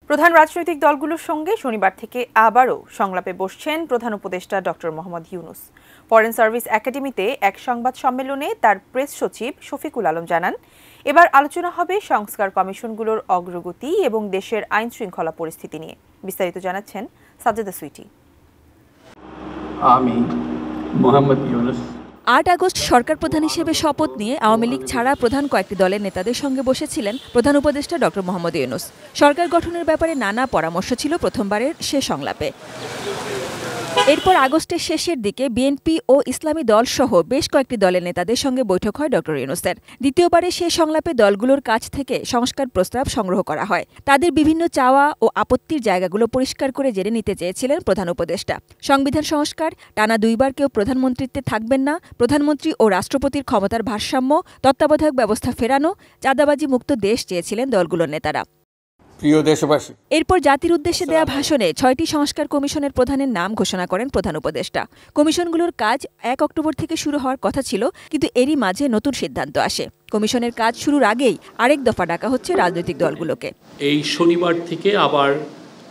প্রধান রাজনৈতিক দলগুলোর সঙ্গে শনিবার থেকে আবারও সংলাপে বসছেন প্রধান উপদেষ্টা doctor Mohammad Yunus. Foreign service একাডেমিতে এক সংবাদ সম্মেলনে তার প্রেস সচিব শফিকুল আলম জানান, এবার আলোচনা হবে সংস্কার কমিশনগুলোর অগ্রগতি এবং দেশের আইন শৃঙ্খলা পরিস্থিতি নিয়ে। বিস্তারিত জানাচ্ছেন সাজ্জাদা সুইটি। আমি মোহাম্মদ ইউনূস ৮ আগস্ট সরকার প্রধান হিসেবে শপথ নিয়ে আওয়ামী লীগ ছাড়া প্রধান কয়েকটি দলের নেতাদের সঙ্গে বসেছিলেন প্রধান উপদেষ্টা ডক্টর মোহাম্মদ ইউনূস। সরকার গঠনের ব্যাপারে নানা পরামর্শ ছিল প্রথমবারের সে সংলাপে। এরপর আগস্টের শেষের দিকে বিএনপি ও ইসলামী দল সহ বেশ কয়েকটি দলের নেতাদের সঙ্গে বৈঠক হয় ডক্টর ইউনূসের। দ্বিতীয়বারে সে সংলাপে দলগুলোর কাছ থেকে সংস্কার প্রস্তাব সংগ্রহ করা হয়। তাদের বিভিন্ন চাওয়া ও আপত্তির জায়গাগুলো পরিষ্কার করে জেনে নিতে চেয়েছিলেন প্রধান উপদেষ্টা। সংবিধান সংস্কার, টানা ২বার কেউ প্রধানমন্ত্রীত্বে থাকবেন না, প্রধানমন্ত্রী ও রাষ্ট্রপতির ক্ষমতার ভারসাম্য, তত্ত্বাবধায়ক ব্যবস্থা ফেরানো, চাঁদাবাজি মুক্ত দেশ চেয়েছিলেন দলগুলোর নেতারা। প্রিয় দেশবাসী, এরপর জাতির উদ্দেশ্যে দেয়া ভাষণে ৬টি সংস্কার কমিশনের প্রধানের নাম ঘোষণা করেন প্রধান উপদেষ্টা। কমিশনগুলোর কাজ ১ অক্টোবর থেকে শুরু হওয়ার কথা ছিল, কিন্তু এরই মাঝে নতুন সিদ্ধান্ত আসে। কমিশনের কাজ শুরুর আগেই আরেক দফা ডাকা হচ্ছে রাজনৈতিক দলগুলোকে। এই শনিবার থেকে আবার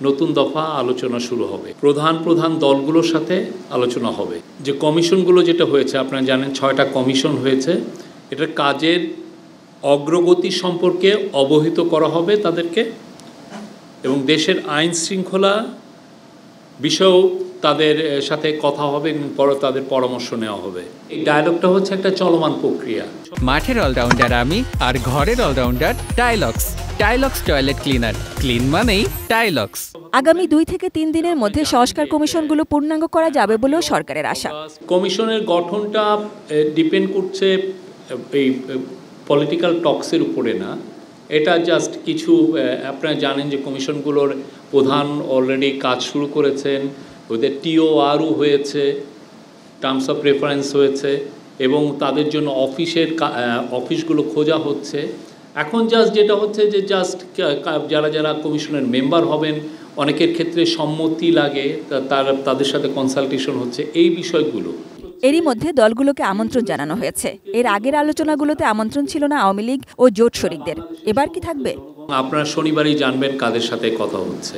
নতুন দফা আলোচনা শুরু হবে। প্রধান দলগুলোর সাথে আলোচনা হবে। যে কমিশনগুলো যেটা হয়েছে, আপনারা জানেন ৬টা কমিশন হয়েছে, এটার কাজের অগ্রগতি সম্পর্কে অবহিত করা হবে তাদেরকে, এবং দেশের আইন শৃঙ্খলা বিষয়েও তাদের সাথে কথা হবে এবং তাদের পরামর্শ নেওয়া হবে। এই ডায়ালগটা হচ্ছে একটা চলমান প্রক্রিয়া। মাঠের অলরাউন্ডার আমি, আর ঘরের all rounder Tylox. Tylox toilet cleaner, clean মানেই টাইলক্স। আগামী ২ থেকে ৩ দিনের মধ্যে সংস্কার কমিশনগুলো পূর্ণাঙ্গ করা যাবে বলেও সরকারের আশা। কমিশনের গঠনটা ডিপেন্ড করছে এই পলিটিক্যাল টক্সের উপরে না, এটা জাস্ট কিছু, আপনারা জানেন যে কমিশনগুলোর প্রধান অলরেডি কাজ শুরু করেছেন, ওদের টিওআরও হয়েছে, টার্মস অফ রেফারেন্স হয়েছে, এবং তাদের জন্য অফিসগুলো খোঁজা হচ্ছে। এখন জাস্ট যেটা হচ্ছে যে জাস্ট যারা কমিশনের মেম্বার হবেন, অনেকের ক্ষেত্রে সম্মতি লাগে, তাদের সাথে কনসালটেশন হচ্ছে, এই বিষয়গুলো। এরই মধ্যে দলগুলোকে আমন্ত্রণ জানানো হয়েছে। এর আগের আলোচনাগুলোতে আমন্ত্রণ ছিল না আওয়ামী লীগ ও জোট শরিকদের। এবার কি থাকবে? আপনারা শনিবারই জানবেন কাদের সাথে কথা হচ্ছে।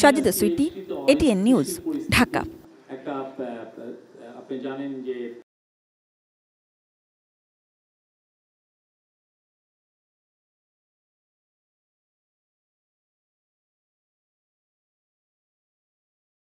সাজ্জাদা সুইটি, এটিএন নিউজ, ঢাকা। আপনি জানেন যে